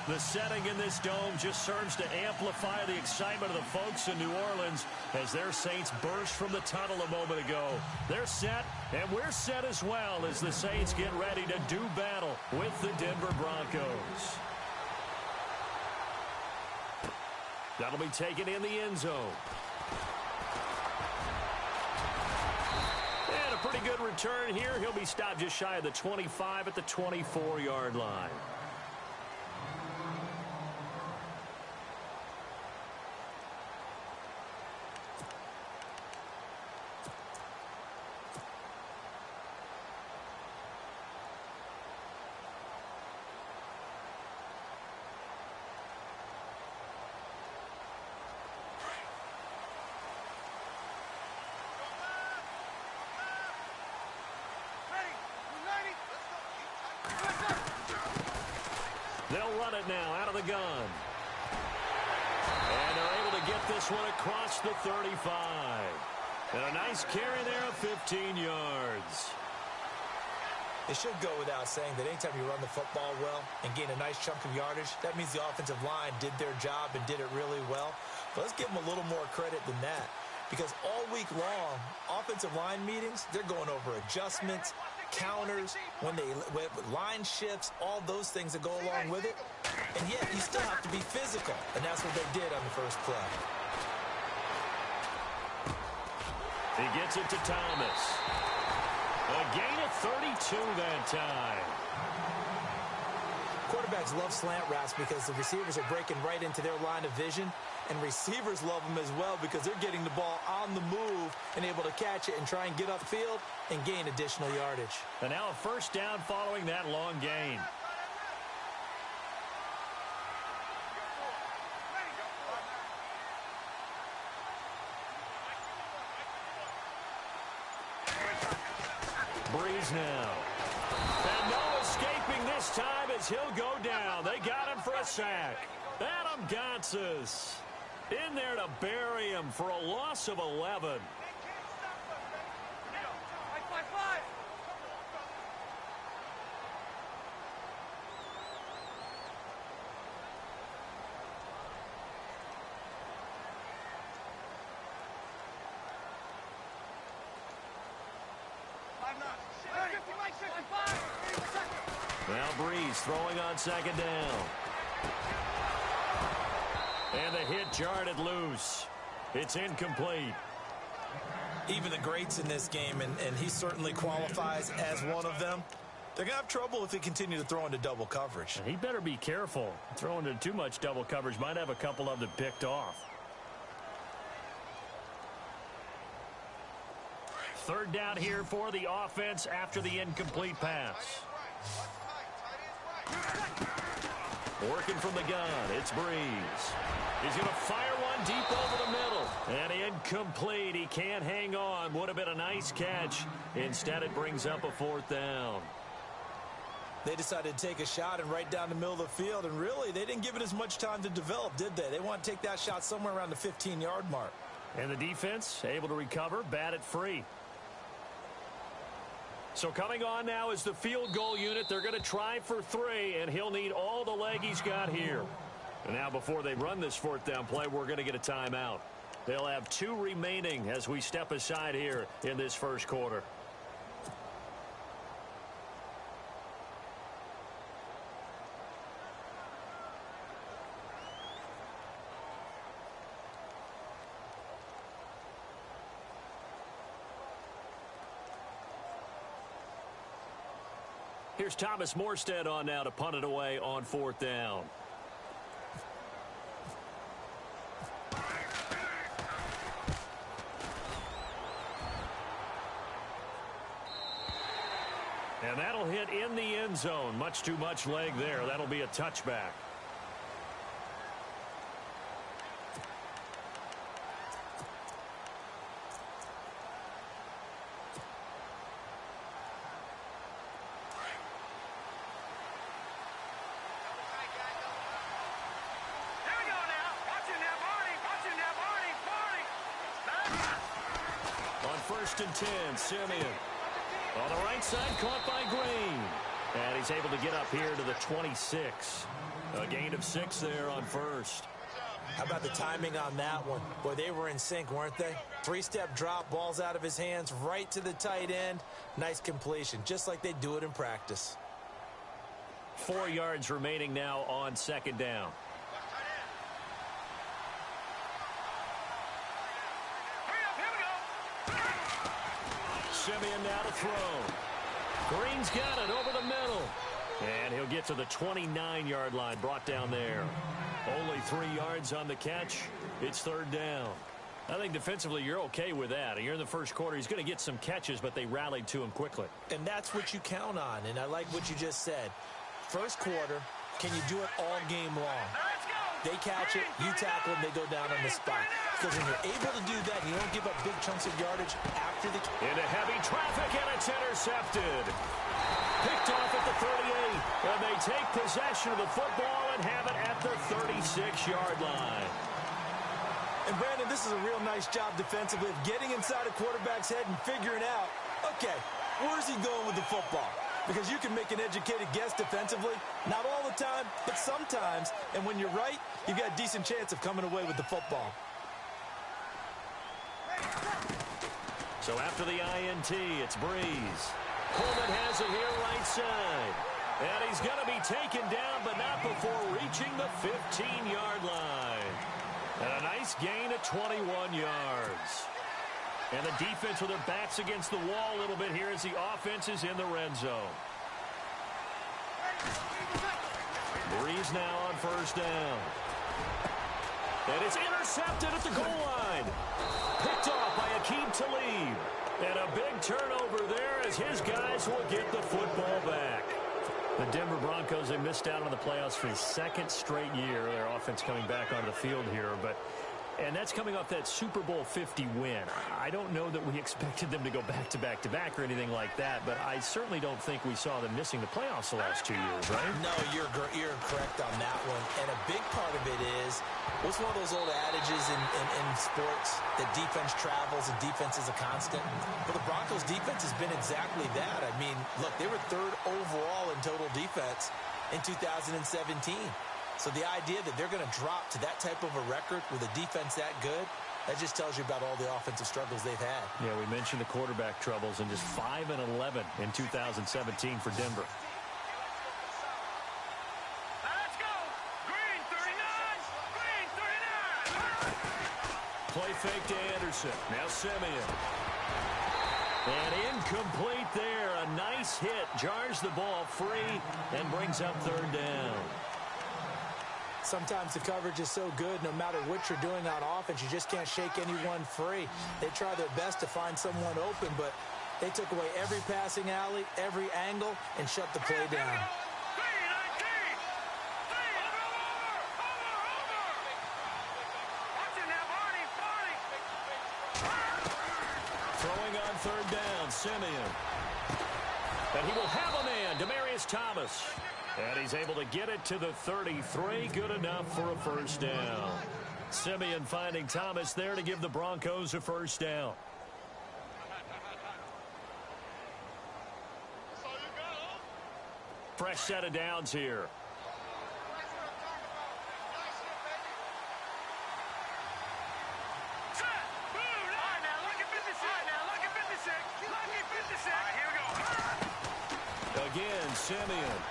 The setting in this dome just serves to amplify the excitement of the folks in New Orleans as their Saints burst from the tunnel a moment ago. They're set, and we're set as well as the Saints get ready to do battle with the Denver Broncos. That'll be taken in the end zone. And a pretty good return here. He'll be stopped just shy of the 25 at the 24-yard line. They'll run it now out of the gun. And they're able to get this one across the 35. And a nice carry there of 15 yards. It should go without saying that anytime you run the football well and gain a nice chunk of yardage, that means the offensive line did their job and did it really well. But let's give them a little more credit than that. Because all week long, offensive line meetings, they're going over adjustments, counters, when line shifts, all those things that go along with it. And yet, you still have to be physical. And that's what they did on the first play. He gets it to Thomas. A gain of 32 that time. Quarterbacks love slant routes because the receivers are breaking right into their line of vision. And receivers love them as well because they're getting the ball on the move and able to catch it and try and get upfield and gain additional yardage. And now a first down following that long gain. Breeze now. And no escaping this time as he'll go down. They got him for a sack. Adam Gotsis in there to bury him for a loss of 11. Now Breeze throwing on second down. And the hit jarred it loose. It's incomplete. Even the greats in this game, and he certainly qualifies as one of them, they're going to have trouble if they continue to throw into double coverage. He better be careful. Throwing into too much double coverage might have a couple of them picked off. Third down here for the offense after the incomplete pass. Working from the gun, it's Breeze. He's going to fire one deep over the middle. And incomplete. He can't hang on. Would have been a nice catch. Instead, it brings up a fourth down. They decided to take a shot and right down the middle of the field. And really, they didn't give it as much time to develop, did they? They want to take that shot somewhere around the 15-yard mark. And the defense able to recover, bat it free. So coming on now is the field goal unit. They're going to try for 3, and he'll need all the leg he's got here. And now before they run this fourth down play, we're going to get a timeout. They'll have 2 remaining as we step aside here in this first quarter. Here's Thomas Morstead on now to punt it away on fourth down. And that'll hit in the end zone. Much too much leg there. That'll be a touchback. On 1st and 10, Simeon. On the right side, caught by Green. And he's able to get up here to the 26. A gain of 6 there on first. How about the timing on that one? Boy, they were in sync, weren't they? 3-step drop, ball's out of his hands, right to the tight end. Nice completion, just like they do it in practice. 4 yards remaining now on second down. Simeon now to throw. Green's got it over the middle. And he'll get to the 29-yard line, brought down there. Only 3 yards on the catch. It's third down. I think defensively you're okay with that. You're in the first quarter. He's going to get some catches, but they rallied to him quickly. And that's what you count on, and I like what you just said. First quarter, can you do it all game long? They catch it, you tackle them, they go down on the spot. Because when you're able to do that, you don't give up big chunks of yardage after the... Into heavy traffic, and it's intercepted. Picked off at the 38, and they take possession of the football and have it at the 36-yard line. And, Brandon, this is a real nice job defensively of getting inside a quarterback's head and figuring out, okay, where's he going with the football? Because you can make an educated guess defensively. Not all the time, but sometimes. And when you're right, you've got a decent chance of coming away with the football. So after the INT, it's Breeze. Coleman has it here right side. And he's going to be taken down, but not before reaching the 15-yard line. And a nice gain of 21 yards. And the defense with their backs against the wall a little bit here as the offense is in the red zone. Breeze now on first down. And it's intercepted at the goal line. Picked off by Akeem Talib. And a big turnover there as his guys will get the football back. The Denver Broncos, they missed out on the playoffs for the second straight year. Their offense coming back onto the field here, and that's coming off that Super Bowl 50 win. I don't know that we expected them to go back-to-back-to-back or anything like that, but I certainly don't think we saw them missing the playoffs the last 2 years, right? No, you're correct on that one. And a big part of it is, what's one of those old adages in sports, that defense travels and defense is a constant? Well, the Broncos' defense has been exactly that. I mean, look, they were third overall in total defense in 2017. So the idea that they're going to drop to that type of a record with a defense that good, that just tells you about all the offensive struggles they've had. Yeah, we mentioned the quarterback troubles, and just 5-11 in 2017 for Denver. Let's go! Green 39! Green 39! Play fake to Anderson. Now Simeon. And incomplete there. A nice hit. Jars the ball free and brings up third down. Sometimes the coverage is so good, no matter what you're doing on offense, you just can't shake anyone free. They try their best to find someone open, but they took away every passing alley, every angle, and shut the play down. Throwing on third down, Simeon. And he will have a man, Demaryius Thomas. And he's able to get it to the 33. Good enough for a first down. Simeon finding Thomas there to give the Broncos a first down. Fresh set of downs here. Again, Simeon.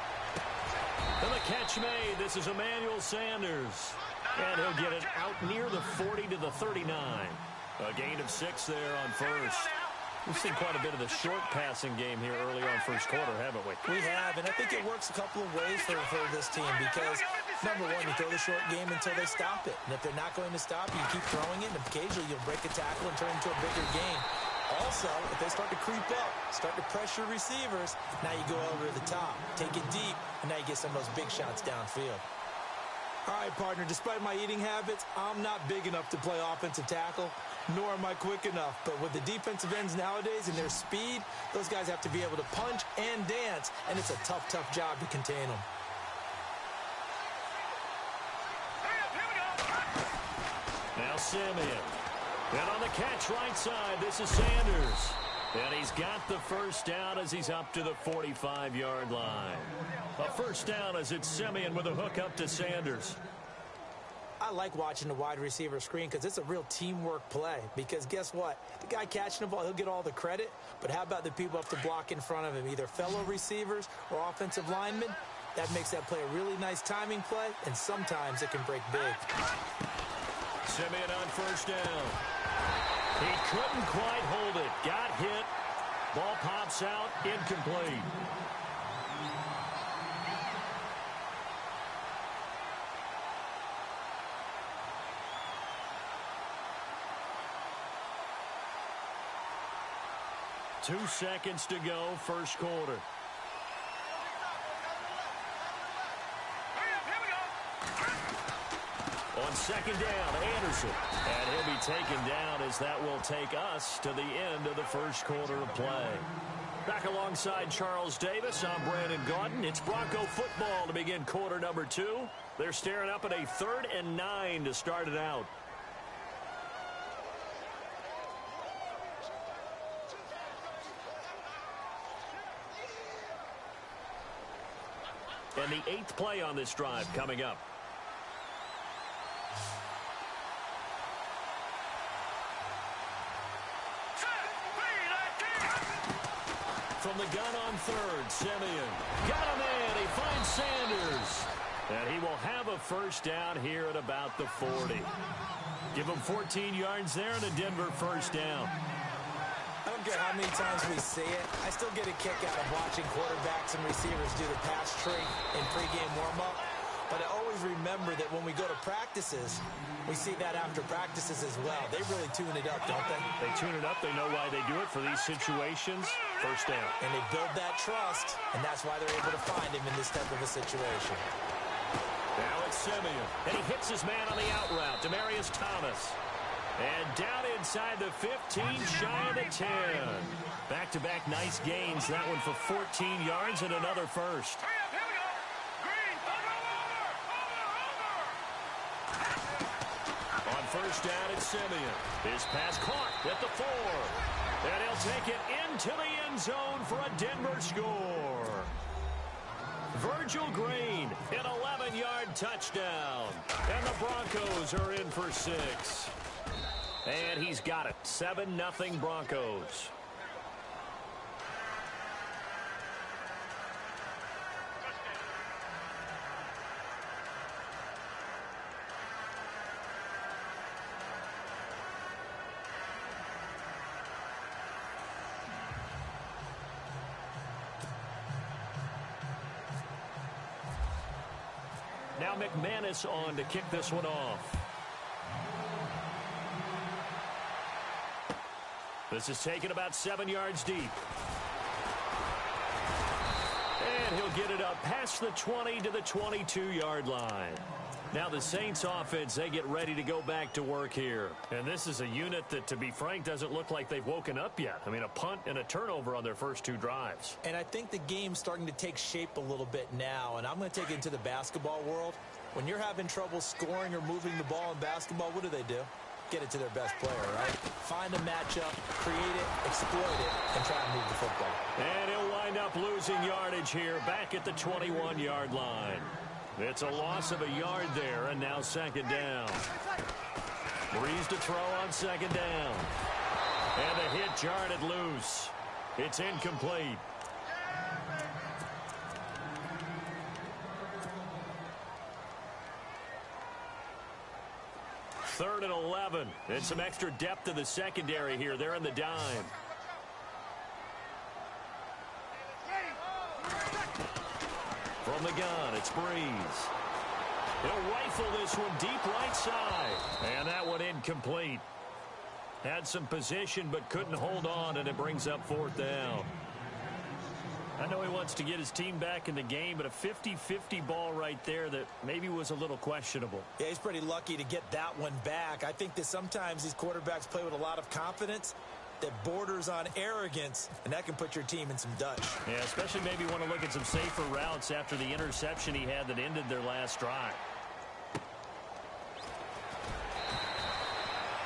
And the catch made. This is Emmanuel Sanders. And he'll get it out near the 40 to the 39. A gain of 6 there on first. We've seen quite a bit of the short passing game here early on first quarter, haven't we? We have, and I think it works a couple of ways for this team because, number one, you throw the short game until they stop it. And if they're not going to stop it, you keep throwing it, and occasionally you'll break a tackle and turn it into a bigger game. Also, if they start to creep up, start to pressure receivers, now you go over the top, take it deep, and now you get some of those big shots downfield. All right, partner, despite my eating habits, I'm not big enough to play offensive tackle, nor am I quick enough. But with the defensive ends nowadays and their speed, those guys have to be able to punch and dance, and it's a tough, tough job to contain them. Now Simeon. And on the catch right side, this is Sanders. And he's got the first down as he's up to the 45-yard line. A first down as it's Simeon with a hook up to Sanders. I like watching the wide receiver screen because it's a real teamwork play. Because guess what? The guy catching the ball, he'll get all the credit. But how about the people up to block in front of him, either fellow receivers or offensive linemen? That makes that play a really nice timing play, and sometimes it can break big. Simeon on first down. He couldn't quite hold it. Got hit. Ball pops out. Incomplete. Two seconds to go, first quarter. On second down, Anderson. And he'll be taken down as that will take us to the end of the first quarter of play. Back alongside Charles Davis, I'm Brandon Gaudin. It's Bronco football to begin quarter number 2. They're staring up at a 3rd and 9 to start it out. And the 8th play on this drive coming up. From the gun on 3rd, Simeon. Got him in. He finds Sanders. And he will have a first down here at about the 40. Give him 14 yards there and a Denver first down. I don't care how many times we see it. I still get a kick out of watching quarterbacks and receivers do the pass tree in pregame warm-up. But I always remember that when we go to practices, we see that after practices as well. They really tune it up, don't they? They tune it up. They know why they do it for these situations. First down. And they build that trust, and that's why they're able to find him in this type of a situation. Now it's Simeon. And he hits his man on the out route, Demaryius Thomas. And down inside the 15, shy of the 10. Back-to-back nice gains. That one for 14 yards and another first. On first down, it's Simeon. His pass caught at the 4. And he'll take it into the end zone for a Denver score. Virgil Green, an 11-yard touchdown. And the Broncos are in for 6. And he's got it. 7-0 Broncos. Now McManus on to kick this one off. This is taken about 7 yards deep. And he'll get it up past the 20 to the 22-yard line. Now the Saints offense, they get ready to go back to work here. And this is a unit that, to be frank, doesn't look like they've woken up yet. I mean, a punt and a turnover on their first 2 drives. And I think the game's starting to take shape a little bit now. And I'm going to take it into the basketball world. When you're having trouble scoring or moving the ball in basketball, what do? Get it to their best player, right? Find a matchup, create it, exploit it, and try and move the football. And he'll wind up losing yardage here back at the 21-yard line. It's a loss of a yard there, and now second down. Breeze to throw on second down. And the hit jarred it loose. It's incomplete. Third and 11. And some extra depth to the secondary here. They're in the dime. From the gun, it's Breeze. He'll rifle this one deep right side. And that one incomplete. Had some position but couldn't hold on, and it brings up fourth down. I know he wants to get his team back in the game, but a 50-50 ball right there that maybe was a little questionable. Yeah, he's pretty lucky to get that one back. I think that sometimes these quarterbacks play with a lot of confidence that borders on arrogance, and that can put your team in some Dutch. Yeah, especially maybe want to look at some safer routes after the interception he had that ended their last drive.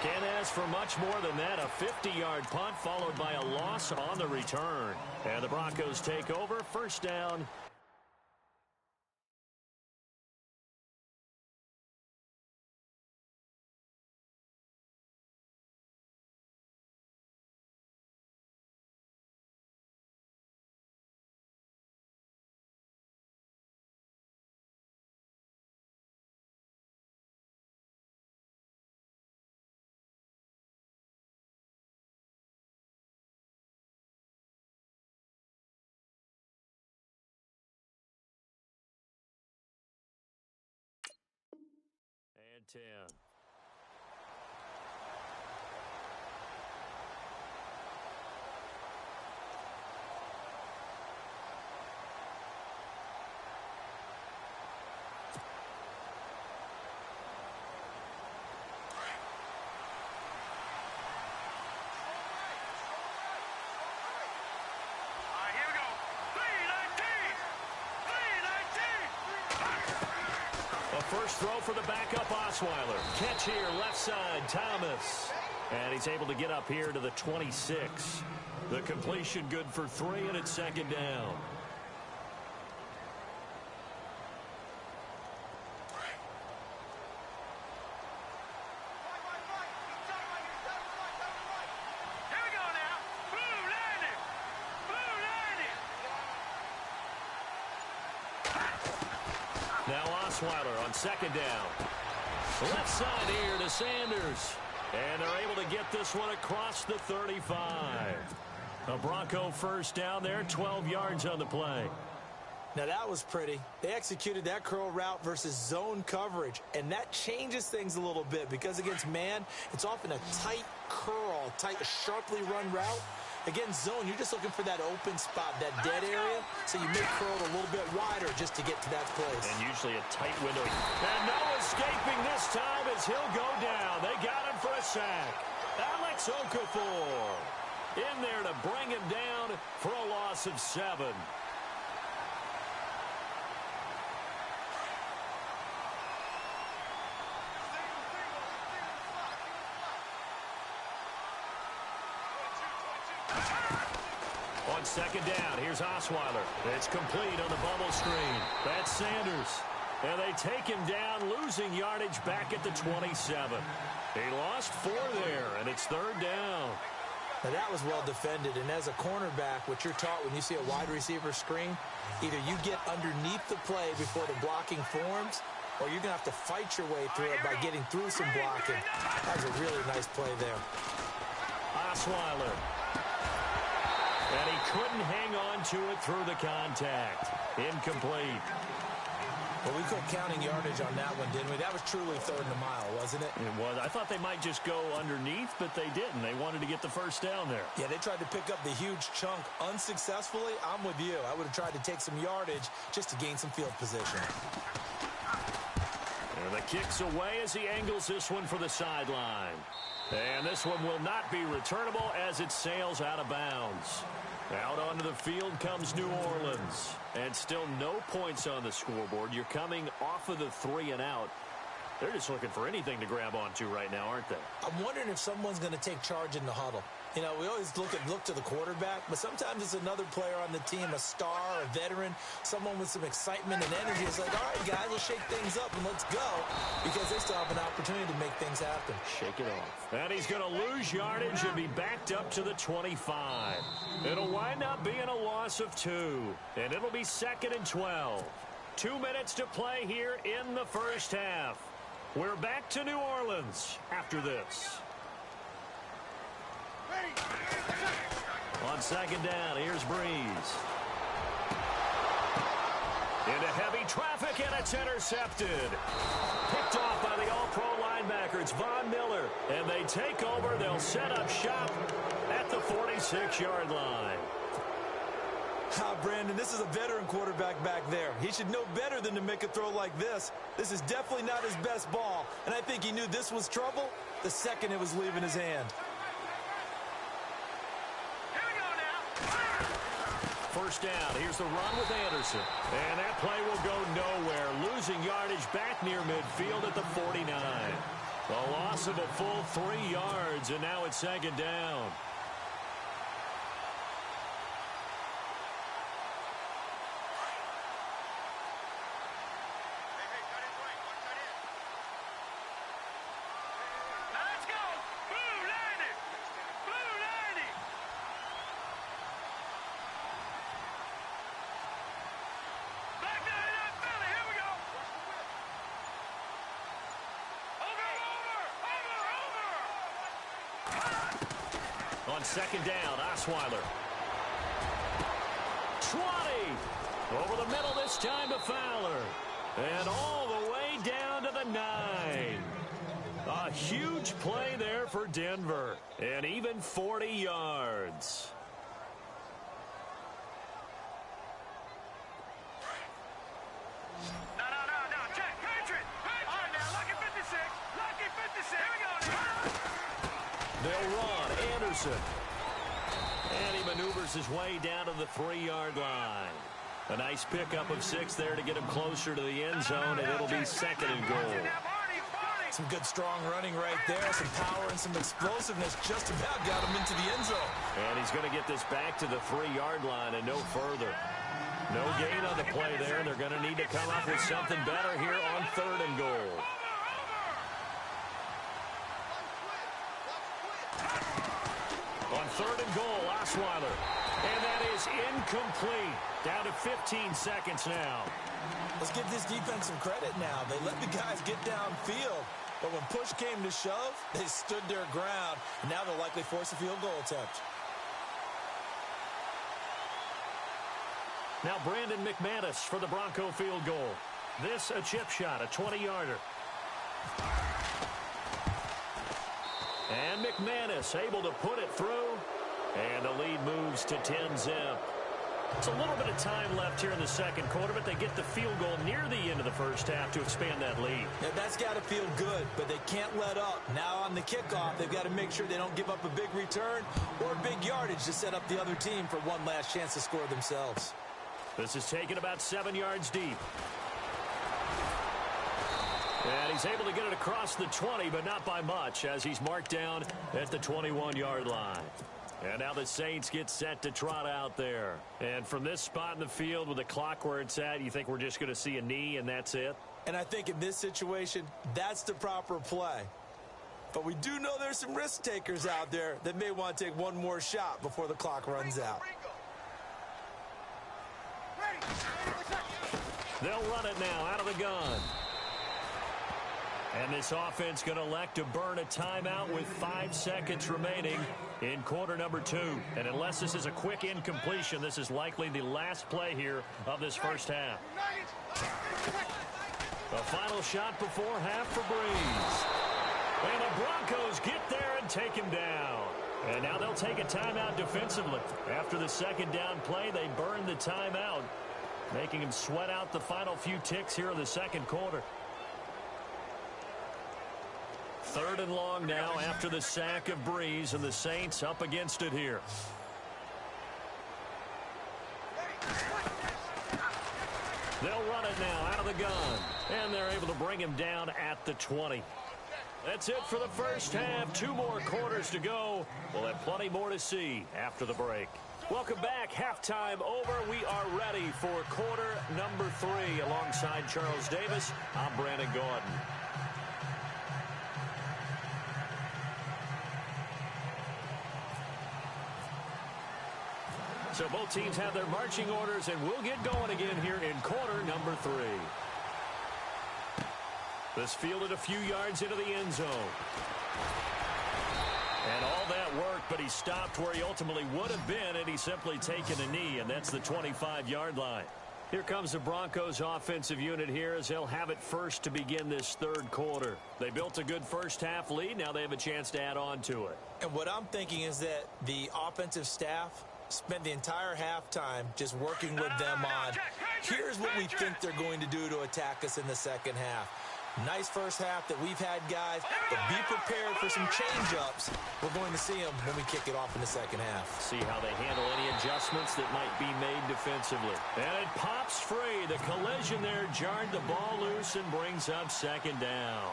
Can't ask for much more than that. A 50-yard punt followed by a loss on the return. And the Broncos take over. First down. And 10. Here we go. 3-19. 3-19. A first throw for the backup Osweiler. Catch here, left side, Thomas. And he's able to get up here to the 26. The completion good for 3, and it's second down. Here we go now. Blue landing. Blue landing. Now Osweiler on second down. Left side here to Sanders. And they're able to get this one across the 35. A Bronco first down there, 12 yards on the play. Now that was pretty. They executed that curl route versus zone coverage, and that changes things a little bit because against man, it's often a tight curl, tight, sharply run route. Against zone, you're just looking for that open spot, that dead area, so you make curl a little bit wider just to get to that place. And usually a tight window. And no escaping this time as he'll go down. They got him for a sack. Alex Okafor in there to bring him down for a loss of 7. On second down, here's Osweiler. It's complete on the bubble screen. That's Sanders. And they take him down, losing yardage back at the 27. He lost 4 there, and it's third down. Now that was well defended, and as a cornerback, what you're taught when you see a wide receiver screen, either you get underneath the play before the blocking forms, or you're going to have to fight your way through it by getting through some blocking. That was a really nice play there. Osweiler. And he couldn't hang on to it through the contact. Incomplete. Well, we quit counting yardage on that one, didn't we? That was truly third and a mile, wasn't it? It was. I thought they might just go underneath, but they didn't. They wanted to get the first down there. Yeah, they tried to pick up the huge chunk unsuccessfully. I'm with you. I would have tried to take some yardage just to gain some field position. And the kick's away as he angles this one for the sideline. And this one will not be returnable as it sails out of bounds. Out onto the field comes New Orleans. And still no points on the scoreboard. You're coming off of the 3 and out. They're just looking for anything to grab onto right now, aren't they? I'm wondering if someone's going to take charge in the huddle. You know, we always look to the quarterback, but sometimes it's another player on the team, a star, a veteran, someone with some excitement and energy. It's like, all right, guys, let's shake things up and let's go, because they still have an opportunity to make things happen. Shake it off. And he's going to lose yardage and be backed up to the 25. It'll wind up being a loss of 2, and it'll be second and 12. 2 minutes to play here in the first half. We're back to New Orleans after this. On second down, here's Breeze. Into heavy traffic, and it's intercepted. Picked off by the all-pro linebacker. It's Von Miller. And they take over. They'll set up shop at the 46-yard line. Brandon, this is a veteran quarterback back there. He should know better than to make a throw like this. This is definitely not his best ball. And I think he knew this was trouble the second it was leaving his hand. First down. Here's the run with Anderson. And that play will go nowhere. Losing yardage back near midfield at the 49. A loss of a full 3 yards, and now it's second down. On second down, Osweiler. 20. Over the middle this time to Fowler. And all the way down to the 9. A huge play there for Denver. And even 40 yards. No. Check. Patriot. All right, now, lucky 56. Lucky 56. Here we go. They'll run. Anderson. And he maneuvers his way down to the 3-yard line. A nice pickup of 6 there to get him closer to the end zone, and it'll be second and goal. Some good strong running right there. Some power and some explosiveness just about got him into the end zone. And he's going to get this back to the 3-yard line and no further. No gain on the play there. They're going to need to come up with something better here on 3rd and goal. On 3rd and goal, Osweiler. And that is incomplete. Down to 15 seconds now. Let's give this defense some credit now. They let the guys get downfield. But when push came to shove, they stood their ground. And now they'll likely force a field goal attempt. Now Brandon McManus for the Bronco field goal. This a chip shot, a 20-yarder. And McManus able to put it through. And the lead moves to 10-zip. It's a little bit of time left here in the second quarter, but they get the field goal near the end of the first half to expand that lead. Yeah, that's got to feel good, but they can't let up. Now on the kickoff, they've got to make sure they don't give up a big return or big yardage to set up the other team for one last chance to score themselves. This is taken about 7 yards deep. And he's able to get it across the 20, but not by much, as he's marked down at the 21-yard line. And now the Saints get set to trot out there. And from this spot in the field with the clock where it's at, you think we're just going to see a knee and that's it? And I think in this situation, that's the proper play. But we do know there's some risk takers out there that may want to take one more shot before the clock runs out. They'll run it now out of the gun. And this offense going to elect to burn a timeout with 5 seconds remaining in quarter number 2. And unless this is a quick incompletion, this is likely the last play here of this first half. A final shot before half for Breeze. And the Broncos get there and take him down. And now they'll take a timeout defensively. After the second down play, they burn the timeout, making him sweat out the final few ticks here in the second quarter. 3rd and long now after the sack of Breeze, and the Saints up against it here. They'll run it now out of the gun, and they're able to bring him down at the 20. That's it for the first half. 2 more quarters to go. We'll have plenty more to see after the break. Welcome back. Halftime over. We are ready for quarter number 3. Alongside Charles Davis, I'm Brandon Gordon. So both teams have their marching orders, and we'll get going again here in quarter number 3. This fielded a few yards into the end zone. And all that work, but he stopped where he ultimately would have been, and he's simply taken a knee, and that's the 25-yard line. Here comes the Broncos offensive unit here as they'll have it first to begin this 3rd quarter. They built a good first half lead. Now they have a chance to add on to it. And what I'm thinking is that the offensive staff spent the entire halftime just working with them on, here's what we think they're going to do to attack us in the second half. Nice first half that we've had, guys, but be prepared for some change-ups. We're going to see them when we kick it off in the second half. See how they handle any adjustments that might be made defensively. And it pops free. The collision there jarred the ball loose and brings up second down.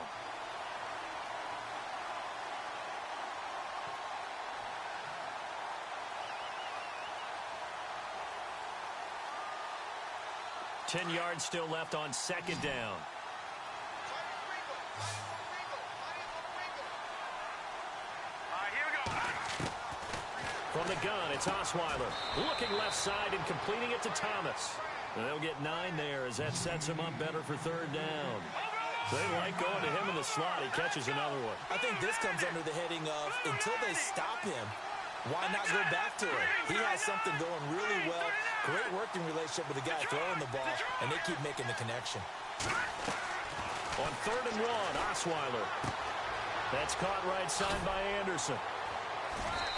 10 yards still left on second down. Here we go. From the gun, it's Osweiler. Looking left side and completing it to Thomas. And they'll get 9 there as that sets him up better for third down. They like going to him in the slot. He catches another one. I think this comes under the heading of until they stop him, why not go back to it? He has something going really well. Great working relationship with the guy throwing the ball, and they keep making the connection. On 3rd and 1, Osweiler. That's caught right side by Anderson.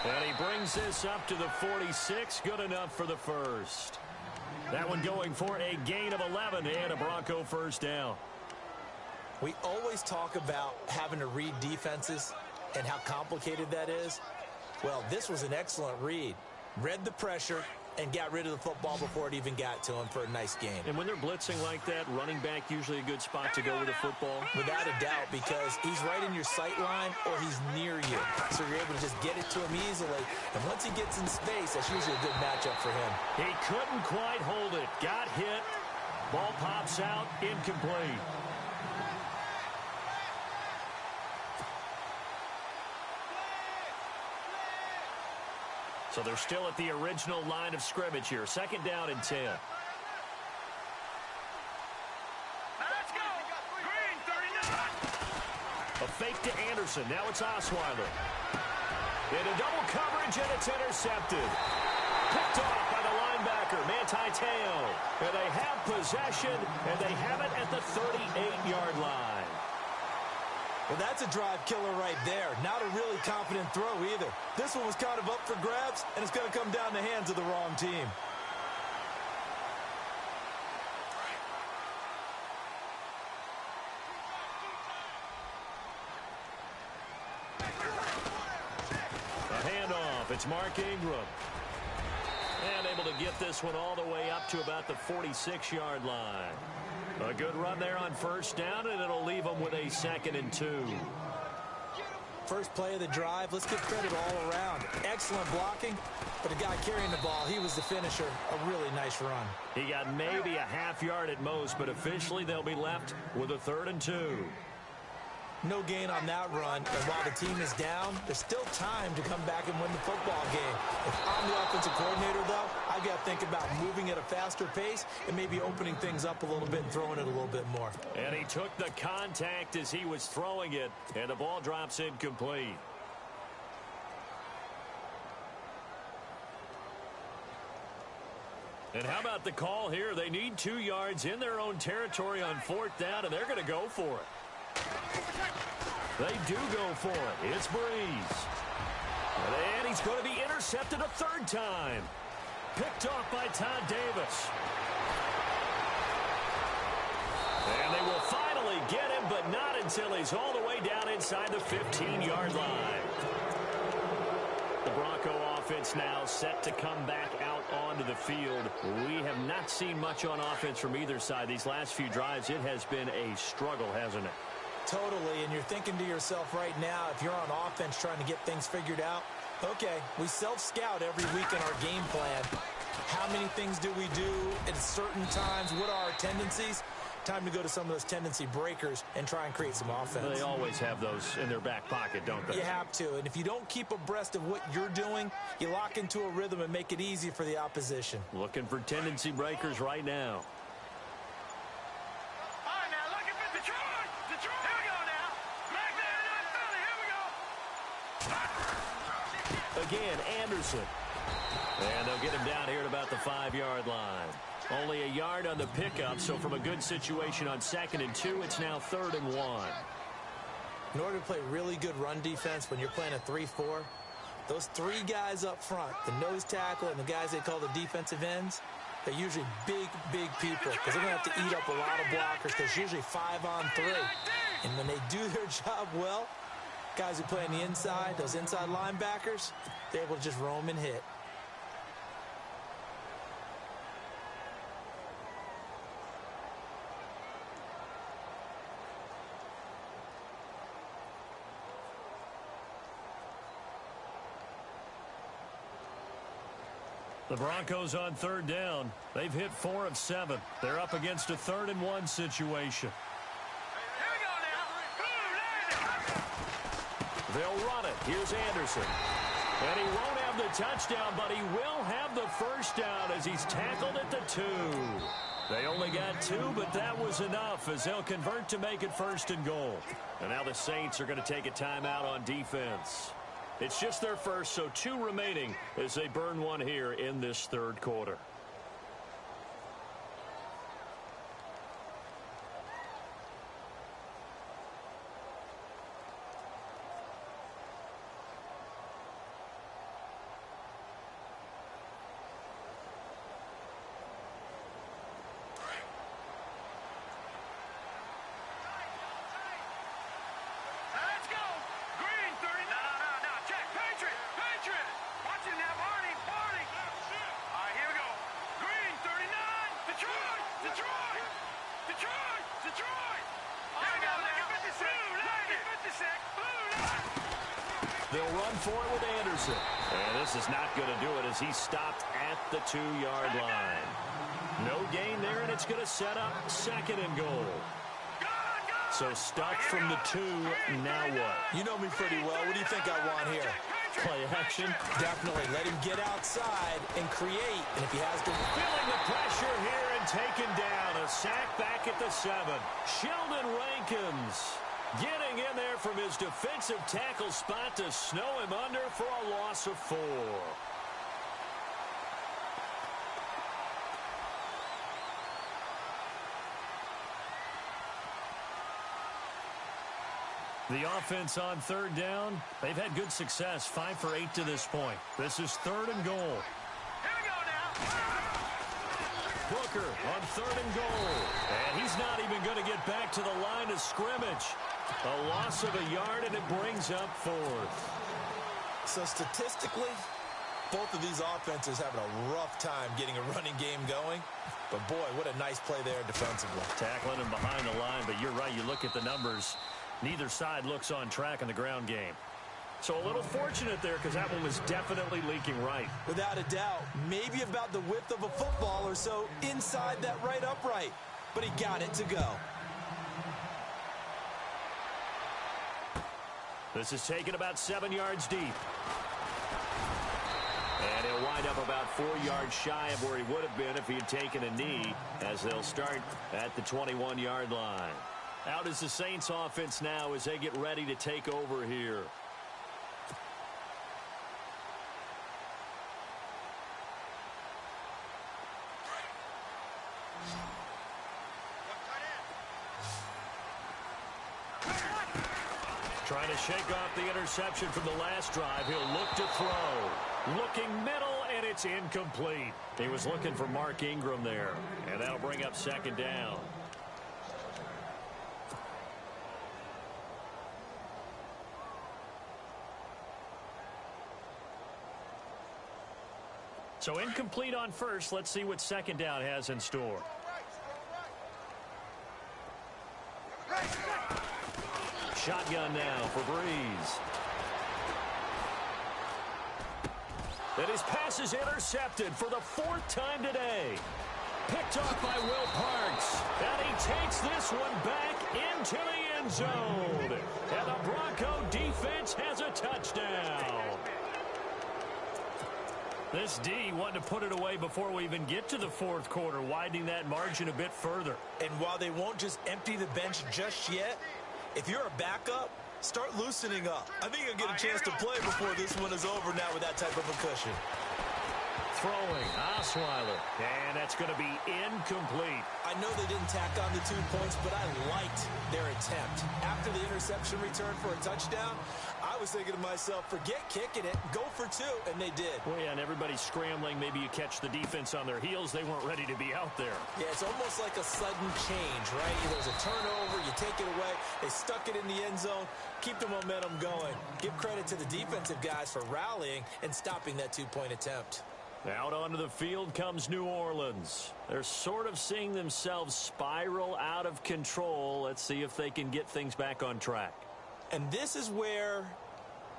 And he brings this up to the 46. Good enough for the first. That one going for a gain of 11 and a Bronco first down. We always talk about having to read defenses and how complicated that is. Well, this was an excellent read. Read the pressure and got rid of the football before it even got to him for a nice game. And when they're blitzing like that, running back usually a good spot to go with the football? Without a doubt, because he's right in your sight line or he's near you. So you're able to just get it to him easily. And once he gets in space, that's usually a good matchup for him. He couldn't quite hold it. Got hit. Ball pops out. Incomplete. So they're still at the original line of scrimmage here. 2nd down and 10. Let's go. Green, 39. A fake to Anderson. Now it's Osweiler. Into double coverage, and it's intercepted. Picked off by the linebacker, Manti Te'o. And they have possession, and they have it at the 38-yard line. Well, that's a drive killer right there. Not a really confident throw either. This one was kind of up for grabs, and it's going to come down the hands of the wrong team. A handoff. It's Mark Ingram. And able to get this one all the way up to about the 46-yard line. A good run there on 1st down, and it'll leave them with a 2nd and 2. First play of the drive, let's give credit all around. Excellent blocking, but the guy carrying the ball, he was the finisher. A really nice run. He got maybe a half yard at most, but officially they'll be left with a 3rd and 2. No gain on that run, and while the team is down, there's still time to come back and win the football game. If I'm the offensive coordinator, though, I've got to think about moving at a faster pace and maybe opening things up a little bit and throwing it a little bit more. And he took the contact as he was throwing it, and the ball drops incomplete. And how about the call here? They need 2 yards in their own territory on 4th down, and they're going to go for it. They do go for it. It's Breeze. And he's going to be intercepted a 3rd time. Picked off by Todd Davis. And they will finally get him, but not until he's all the way down inside the 15-yard line. The Bronco offense now set to come back out onto the field. We have not seen much on offense from either side. These last few drives, it has been a struggle, hasn't it? Totally, and you're thinking to yourself right now, if you're on offense trying to get things figured out, okay, we self-scout every week in our game plan. How many things do we do at certain times? What are our tendencies? Time to go to some of those tendency breakers and try and create some offense. They always have those in their back pocket, don't they? You have to, and if you don't keep abreast of what you're doing, you lock into a rhythm and make it easy for the opposition. Looking for tendency breakers right now. Again, Anderson. And they'll get him down here at about the 5-yard line. Only a yard on the pickup, so from a good situation on 2nd and 2, it's now 3rd and 1. In order to play really good run defense when you're playing a 3-4, those 3 guys up front, the nose tackle and the guys they call the defensive ends, they're usually big, big people because they're going to have to eat up a lot of blockers because usually 5 on 3. And when they do their job well, guys who play on the inside, those inside linebackers, they're able to just roam and hit. The Broncos on third down. They've hit 4 of 7. They're up against a 3rd-and-1 situation. Here we go now. They'll run it. Here's Anderson. And he won't have the touchdown, but he will have the first down as he's tackled at the 2. They only got 2, but that was enough as they'll convert to make it 1st and goal. And now the Saints are going to take a timeout on defense. It's just their first, so 2 remaining as they burn one here in this 3rd quarter. Let's go. Green 30. No. Check. Patriot. Watch it now, Barney. All right, here we go. Green 39. Detroit. Here we go now. Lucky 56. They'll run for it with Anderson. And this is not going to do it as he's stopped at the 2-yard line. No gain there, and it's going to set up 2nd and goal. So stuck from the 2, now what? You know me pretty well. What do you think I want here? Play action. Definitely. Let him get outside and create. And if he has to... Feeling the pressure here and taken down. A sack back at the 7. Sheldon Rankins getting in there from his defensive tackle spot to snow him under for a loss of 4. The offense on 3rd down, they've had good success, 5 for 8 to this point. This is 3rd and goal. Here we go now. Booker on 3rd and goal. And he's not even going to get back to the line of scrimmage. A loss of a yard, and it brings up 4th. So statistically, both of these offenses having a rough time getting a running game going. But boy, what a nice play there defensively. Tackling him behind the line, but you're right, you look at the numbers. Neither side looks on track in the ground game. So a little fortunate there because that one was definitely leaking right. Without a doubt, maybe about the width of a football or so inside that right upright. But he got it to go. This is taken about 7 yards deep. And he'll wind up about 4 yards shy of where he would have been if he had taken a knee as they'll start at the 21-yard line. Out is the Saints offense now as they get ready to take over here. Trying to shake off the interception from the last drive. He'll look to throw. Looking middle, and it's incomplete. He was looking for Mark Ingram there, and that'll bring up 2nd down. So incomplete on first. Let's see what 2nd down has in store. Shotgun now for Breeze. And his pass is intercepted for the 4th time today. Picked off by Will Parks. And he takes this one back into the end zone. And the Bronco defense has a touchdown. This D wanted to put it away before we even get to the 4th quarter, widening that margin a bit further. And while they won't just empty the bench just yet, if you're a backup, start loosening up. I think you'll get a chance to play before this one is over now with that type of a cushion. Throwing, Osweiler, and that's going to be incomplete. I know they didn't tack on the 2 points, but I liked their attempt. After the interception return for a touchdown, I was thinking to myself, forget kicking it, go for 2, and they did. Well, yeah, and everybody's scrambling. Maybe you catch the defense on their heels. They weren't ready to be out there. Yeah, it's almost like a sudden change, right? There's a turnover, you take it away, they stuck it in the end zone, keep the momentum going. Give credit to the defensive guys for rallying and stopping that 2-point attempt. Out onto the field comes New Orleans. They're sort of seeing themselves spiral out of control. Let's see if they can get things back on track. And this is where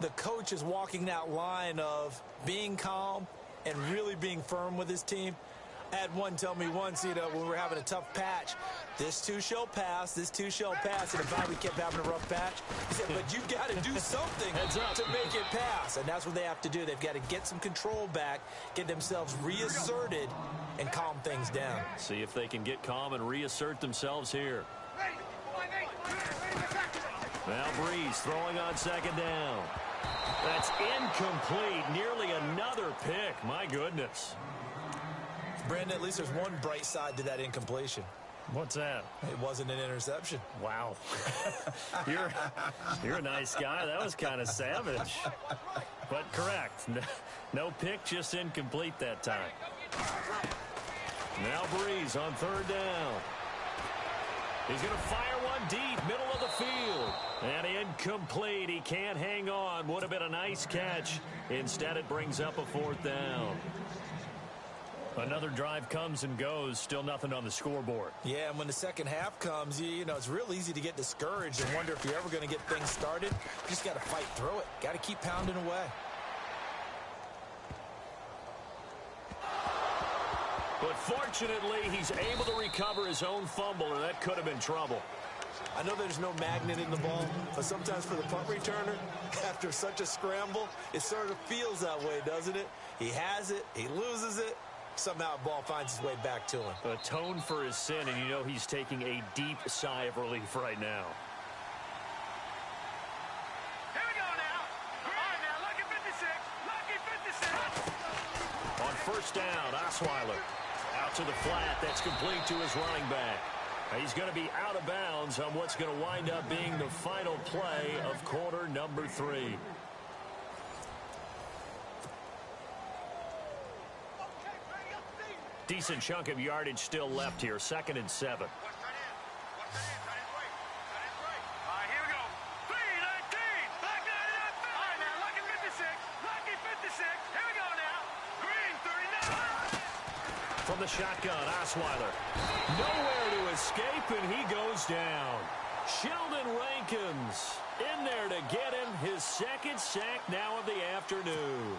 the coach is walking that line of being calm and really being firm with his team. I had one tell me once, when we were having a tough patch, this too shall pass, this too shall pass. And if we kept having a rough patch, he said, but you've got to do something to make it pass. And that's what they have to do. They've got to get some control back, get themselves reasserted, and calm things down. See if they can get calm and reassert themselves here. Now Breeze throwing on second down. That's incomplete. Nearly another pick. My goodness. Brandon, at least there's one bright side to that incompletion. What's that? It wasn't an interception. Wow. You're a nice guy. That was kind of savage. But correct. No pick, just incomplete that time. Now Breeze on third down. He's going to fire one deep, middle of the field. And incomplete. He can't hang on. Would have been a nice catch. Instead, it brings up a fourth down. Another drive comes and goes. Still nothing on the scoreboard. Yeah, and when the second half comes, it's real easy to get discouraged and wonder if you're ever going to get things started. You just got to fight through it. Got to keep pounding away. But fortunately, he's able to recover his own fumble, and that could have been trouble. I know there's no magnet in the ball, but sometimes for the punt returner, after such a scramble, it sort of feels that way, doesn't it? He has it, he loses it. Somehow the ball finds its way back to him. Atone for his sin, and he's taking a deep sigh of relief right now. Here we go now. All right, now, lucky 56. Lucky 56. On first down, Osweiler. Out to the flat. That's complete to his running back. He's going to be out of bounds on what's going to wind up being the final play of quarter number 3. Decent chunk of yardage still left here. 2nd and 7. All right, here we go. 3-19. Black 99. All right, now, lucky 56. Lucky 56. Here we go now. Green 39. From the shotgun, Osweiler. Nowhere to escape, and he goes down. Sheldon Rankins in there to get him his second sack now of the afternoon.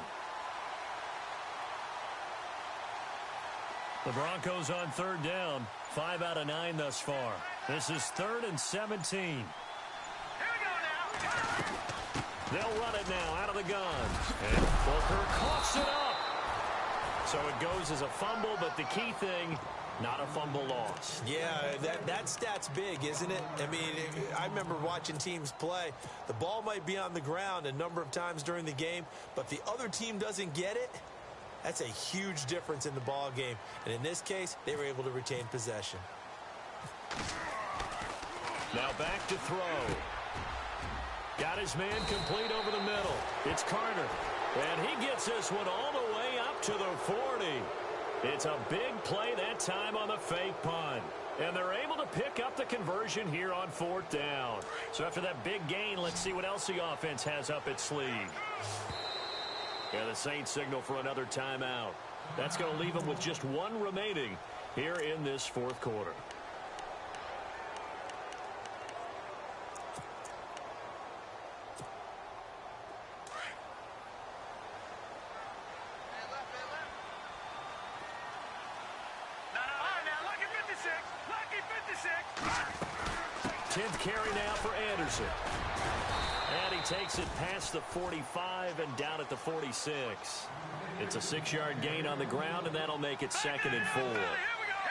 The Broncos on third down. 5 out of 9 thus far. This is 3rd and 17. Here we go now. They'll run it now out of the gun. And Booker coughs it up. So it goes as a fumble, but the key thing, not a fumble loss. Yeah, that stat's big, isn't it? I mean, I remember watching teams play. The ball might be on the ground a number of times during the game, but the other team doesn't get it. That's a huge difference in the ball game. And in this case, they were able to retain possession. Now back to throw. Got his man complete over the middle. It's Carter. And he gets this one all the way up to the 40. It's a big play that time on the fake punt. And they're able to pick up the conversion here on 4th down. So after that big gain, let's see what else the offense has up its sleeve. And the Saints signal for another timeout. That's going to leave them with just one remaining here in this 4th quarter. Lucky 56. 10th carry now for Anderson. And he takes it past the 45 and down at the 46. It's a 6-yard gain on the ground, and that'll make it 2nd and 4.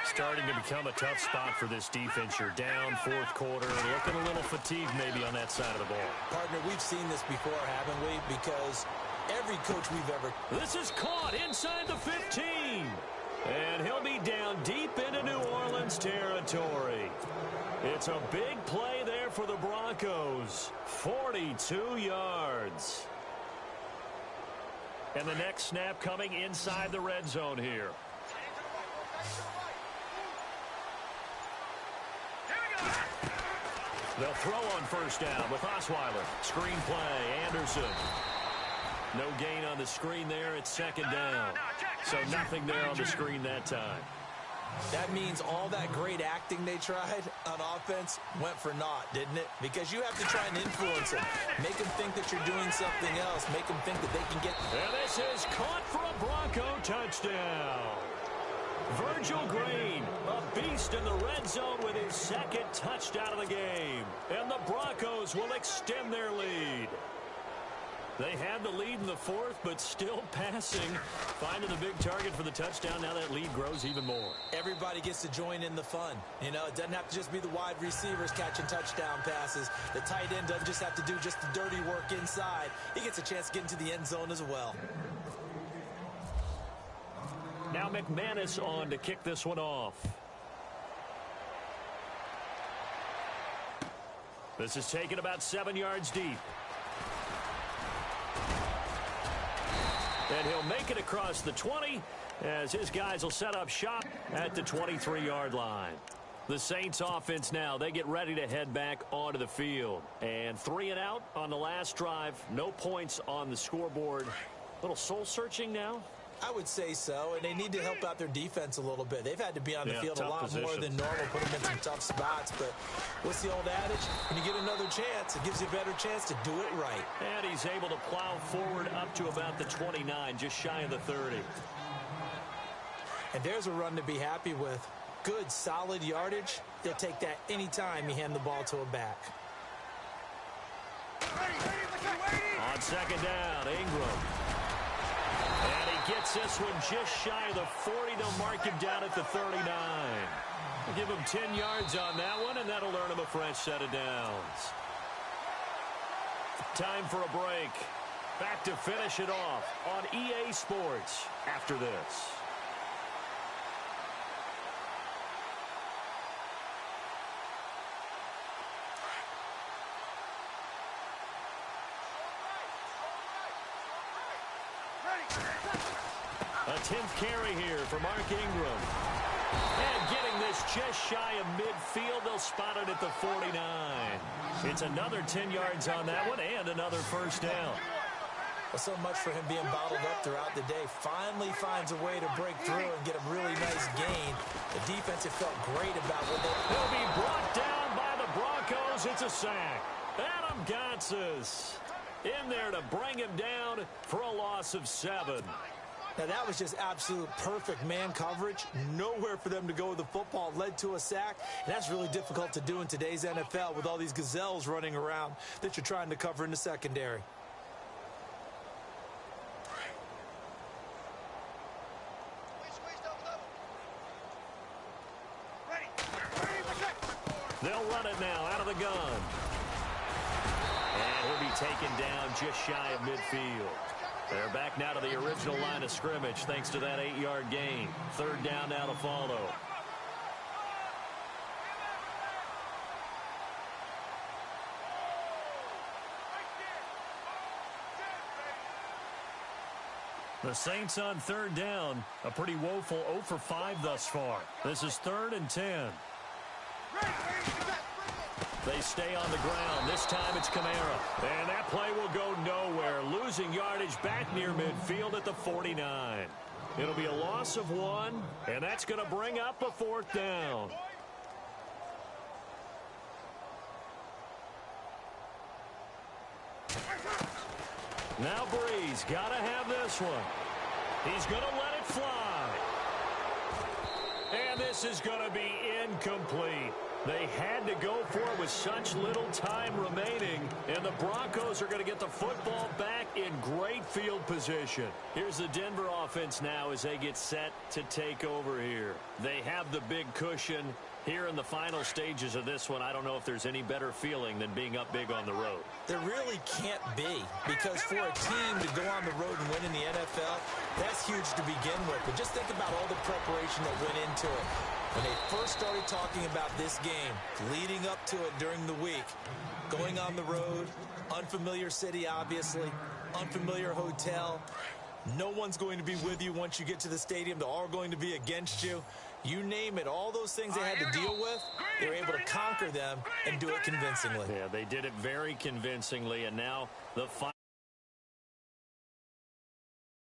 Starting to become a tough spot for this defense. You're down 4th quarter, looking a little fatigued maybe on that side of the ball. Partner, we've seen this before, haven't we? Because every coach we've ever... This is caught inside the 15. And he'll be down deep into New Orleans territory. It's a big play there for the Broncos. 42 yards. And the next snap coming inside the red zone here. They'll throw on first down with Osweiler. Screen play, Anderson. No gain on the screen there. It's 2nd down. So nothing there on the screen that time. That means all that great acting they tried on offense went for naught, didn't it? Because you have to try and influence them. Make them think that you're doing something else. Make them think that they can get... And this is caught for a Bronco touchdown. Virgil Green, a beast in the red zone with his second touchdown of the game. And the Broncos will extend their lead. They had the lead in the fourth, but still passing. Finding the big target for the touchdown. Now that lead grows even more. Everybody gets to join in the fun. You know, it doesn't have to just be the wide receivers catching touchdown passes. The tight end doesn't just have to do just the dirty work inside. He gets a chance to get into the end zone as well. Now McManus on to kick this one off. This is taken about 7 yards deep. And he'll make it across the 20 as his guys will set up shop at the 23-yard line. The Saints offense now, they get ready to head back onto the field. And 3 and out on the last drive. No points on the scoreboard. A little soul-searching now. I would say so, and they need to help out their defense a little bit. They've had to be on the field a lot more than normal, put them in some tough spots. But what's the old adage? When you get another chance, it gives you a better chance to do it right. And he's able to plow forward up to about the 29, just shy of the 30. And there's a run to be happy with. Good, solid yardage. They'll take that anytime you hand the ball to a back. On second down, Ingram. And he gets this one just shy of the 40. They'll mark him down at the 39. We'll give him 10 yards on that one, and that'll earn him a fresh set of downs. Time for a break. Back to finish it off on EA Sports after this. A 10th carry here for Mark Ingram. And getting this just shy of midfield, they'll spot it at the 49. It's another 10 yards on that one and another first down. Well, so much for him being bottled up throughout the day. Finally finds a way to break through and get a really nice gain. The defense have felt great about what they... He'll be brought down by the Broncos. It's a sack. Adam Gotsis in there to bring him down for a loss of 7. Now, that was just absolute perfect man coverage. Nowhere for them to go with the football. Led to a sack. And that's really difficult to do in today's NFL with all these gazelles running around that you're trying to cover in the secondary. They'll run it now out of the gun. And he'll be taken down just shy of midfield. They're back now to the original line of scrimmage thanks to that 8-yard gain. Third down now to follow. The Saints on third down. A pretty woeful 0 for 5 thus far. This is 3rd and 10. They stay on the ground. This time it's Kamara. And that play will go nowhere. Losing yardage back near midfield at the 49. It'll be a loss of 1, and that's going to bring up a 4th down. Now Breeze got to have this one. He's going to let it fly. And this is going to be incomplete. They had to go for it with such little time remaining, and the Broncos are going to get the football back in great field position. Here's the Denver offense now as they get set to take over here. They have the big cushion. Here in the final stages of this one, I don't know if there's any better feeling than being up big on the road. There really can't be, because for a team to go on the road and win in the NFL, that's huge to begin with. But just think about all the preparation that went into it. When they first started talking about this game, leading up to it during the week, going on the road, unfamiliar city, obviously, unfamiliar hotel. No one's going to be with you once you get to the stadium. They're all going to be against you. You name it, all those things they had to deal with, they were able to conquer them and do it convincingly. Yeah, they did it very convincingly, and now the final.